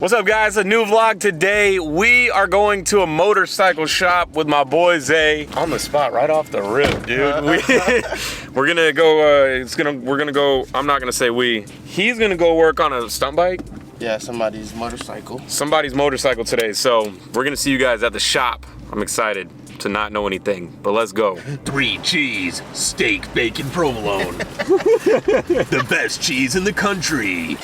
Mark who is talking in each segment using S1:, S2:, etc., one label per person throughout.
S1: What's up, guys? A new vlog today. We are going to a motorcycle shop with my boy Zay. On the spot, right off the rip, dude. We're gonna go. We're gonna go. I'm not gonna say we. He's gonna go work on a stunt bike.
S2: Yeah, somebody's motorcycle.
S1: Somebody's motorcycle today. So we're gonna see you guys at the shop. I'm excited to not know anything, but let's go.
S3: 3 cheese, steak, bacon, provolone. The best cheese in the country.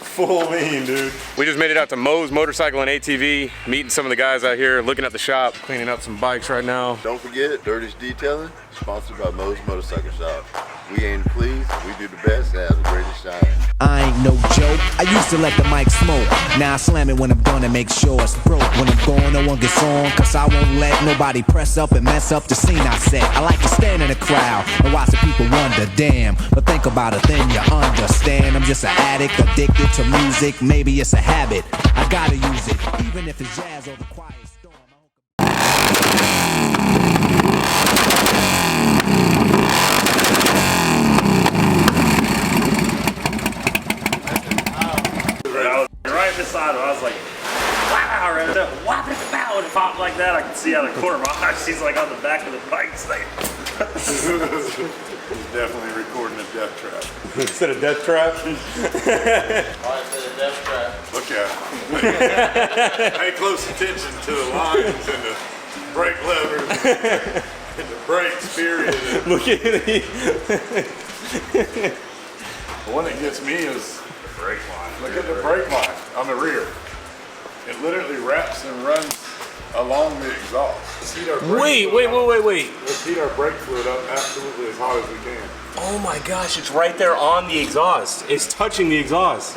S1: Full lean, dude. We just made it out to Mo's Motorcycle and ATV, meeting some of the guys out here, looking at the shop, cleaning up some bikes right now.
S4: Don't forget, Dirty's Detailing, sponsored by Mo's Motorcycle Shop. We aim to please, we do the best, and have the greatest shine.
S5: I ain't no joke. I used to let the mic smoke. Now I slam it when I'm done and make sure it's broke. When I'm gone, no one gets on, cause I won't let nobody press up and mess up the scene I set. I like to stand in the crowd and watch the people wonder, damn. But think about it, then you understand. I'm just an addict, addicted to music. Maybe it's a habit. I gotta use it, even if it's jazz or the quiet storm.
S6: Right beside her, I was like, wow, right up, whop it, pow, and pop like that. I could see out of the corner of my eye. She's like on the back of the bike thing.
S4: He's definitely recording a death trap.
S1: Instead of death trap?
S4: Look at him. Pay close attention to the lines and the brake levers and the brakes, period.
S1: Look at it.
S4: The one that gets me is
S6: Brake line.
S4: look at the brake line on the rear. It literally wraps and runs along the exhaust. Let's heat our brake
S1: Wait.
S4: Let's heat our brake fluid up absolutely as hot as we can.
S1: Oh my gosh, it's right there on the exhaust. It's touching the exhaust.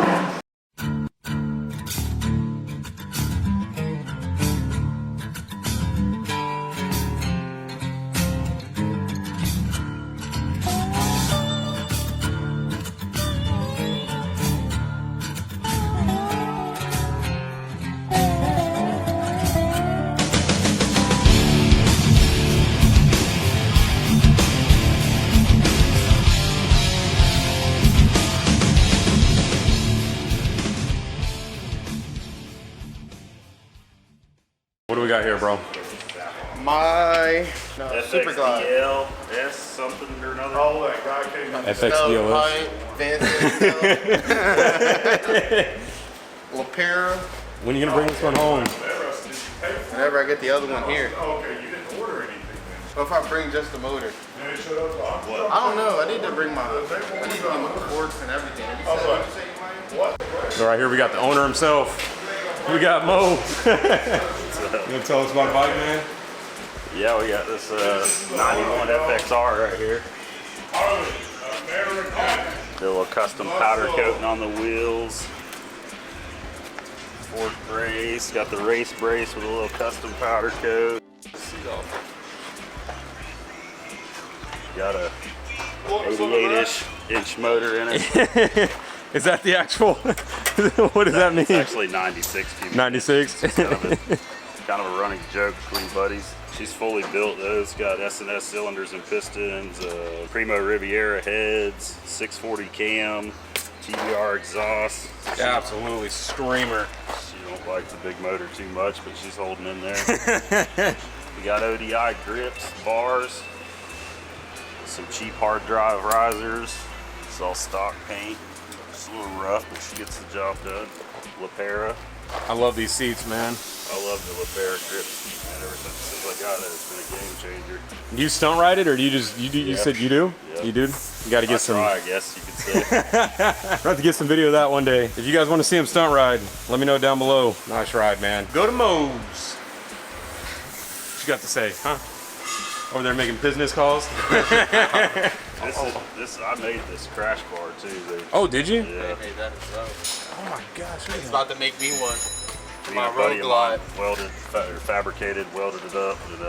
S1: What do we got here, bro?
S2: My Super Glide.
S6: FXDL, S something or another.
S4: Oh, that guy came in.
S1: FXDLS.
S2: Lapera.
S1: When are you gonna bring this one home?
S2: Whenever I get the other one here.
S4: Okay, you didn't order anything then.
S2: Or if I bring just the motor.
S4: And it showed up on what?
S2: I don't know. I need to bring my cords and everything.
S4: What?
S1: So right here we got the owner himself. We got Mo. You gonna tell us about the bike, man?
S6: Yeah, we got this 91 FXR right here. Did a little custom powder coating on the wheels. Fork brace, got the race brace with a little custom powder coat. Got a 88-ish inch motor in it.
S1: Is that the actual? What does that mean?
S6: It's actually 96 cubic.
S1: 96?
S6: It's kind of a running joke between buddies. She's fully built though. It's got S&S cylinders and pistons, Primo Riviera heads, 640 cam, TBR exhaust.
S1: Absolutely screamer.
S6: She don't like the big motor too much, but she's holding in there. We got ODI grips, bars, some cheap hard drive risers. It's all stock paint. It's a little rough, but she gets the job done. Lapera.
S1: I love these seats, man.
S6: I love the Lapera grips, man. Ever since I got it, it's been a game changer.
S1: Do you stunt ride it, or do you just you said you do?
S6: Yep.
S1: You do? You got to get some.
S6: I guess you could say.
S1: We'll have to get some video of that one day. If you guys want to see him stunt ride, let me know down below. Nice ride, man. Go to Mo's. What you got to say, huh? Over there making business calls.
S6: This I made this crash bar too.
S1: Oh, did you?
S6: Yeah.
S2: Made that as well.
S1: Oh my gosh.
S2: It's about to make me one.
S6: Me
S2: My
S6: and a buddy
S2: Road
S6: of mine
S2: Glide.
S6: welded, fabricated, welded it up, and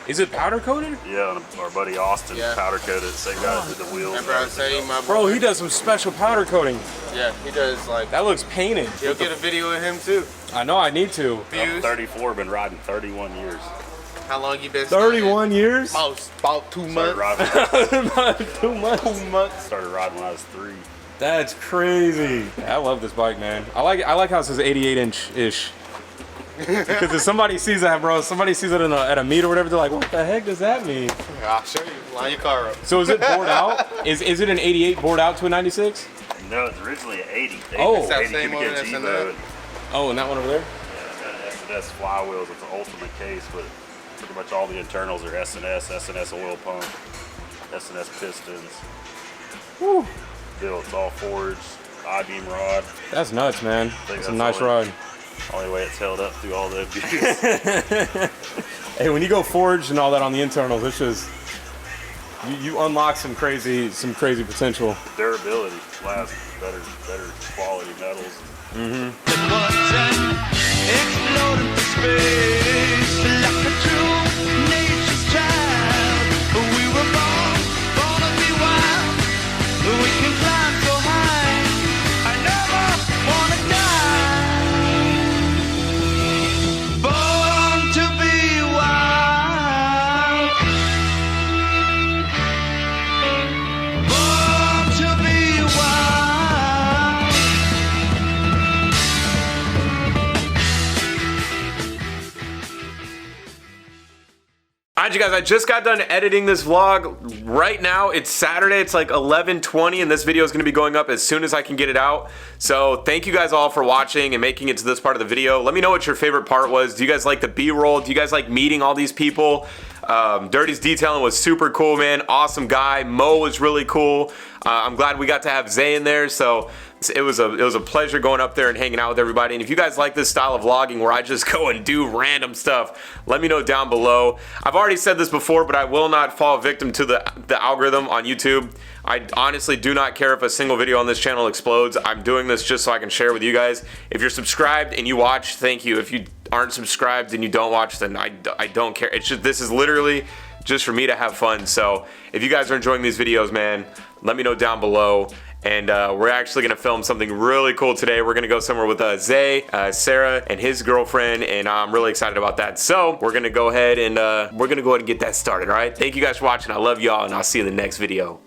S1: Is it powder coated?
S6: Yeah, and our buddy Austin
S2: Yeah.
S6: powder coated. Same guy that did the wheels.
S2: Remember I was saying my
S1: Bro, he does some special powder coating.
S2: Yeah, he does like.
S1: That looks painted.
S2: You'll get a video of him too.
S1: I know, I need to.
S6: I'm
S2: Views.
S6: 34, been riding 31 years.
S2: How long you been?
S1: 31 years?
S2: About 2
S6: Started
S2: months.
S6: riding,
S1: 2 months.
S2: 2 months.
S6: started riding when I was 3.
S1: That's crazy. I love this bike, man. I like how it says 88-inch-ish. Because if somebody sees that, bro, somebody sees it at a meet or whatever, they're like, what the heck does that mean?
S2: I'll show you. Line your car up.
S1: So is it bored out? Is it an 88 bored out to a 96?
S6: No, it's originally an 80.
S1: Oh.
S2: It's that
S6: 80
S2: same one
S6: cubic
S2: that's
S6: inch
S2: in
S6: Evo,
S2: there?
S6: and,
S1: Oh, and that one over there?
S6: yeah, S&S flywheels. It's an ultimate case, but pretty much all the internals are S&S oil pump, S&S pistons.
S1: Woo.
S6: Bill, it's all forged, I-beam rod.
S1: That's nuts, man. That's a nice
S6: that's all
S1: ride.
S6: Only way it's held up through all the abuse.
S1: Hey, when you go forged and all that on the internals, it's just you unlock some crazy potential.
S6: Durability, lasts better quality metals.
S7: Exploding for space like a true nature's child. We were born to be wild. We can climb so high. I never wanna die. Born to be wild. Born to be wild.
S1: Alright, you guys, I just got done editing this vlog. Right now, it's Saturday. It's like 11:20, and this video is going to be going up as soon as I can get it out. So thank you guys all for watching and making it to this part of the video. Let me know what your favorite part was. Do you guys like the B-roll? Do you guys like meeting all these people? Dirty's detailing was super cool, man. Awesome guy. Mo was really cool. I'm glad we got to have Zay in there. So it was a pleasure going up there and hanging out with everybody. And if you guys like this style of vlogging where I just go and do random stuff, let me know down below. I've already said this before, but I will not fall victim to the algorithm on YouTube. I honestly do not care if a single video on this channel explodes. I'm doing this just so I can share with you guys. If you're subscribed and you watch, thank you. If you aren't subscribed and you don't watch, then I don't care. It's just, this is literally just for me to have fun. So if you guys are enjoying these videos, man, let me know down below. And we're actually gonna film something really cool today. We're gonna go somewhere with Zay, Sarah, and his girlfriend, and I'm really excited about that. So we're gonna go ahead and get that started. All right. Thank you guys for watching. I love y'all, and I'll see you in the next video.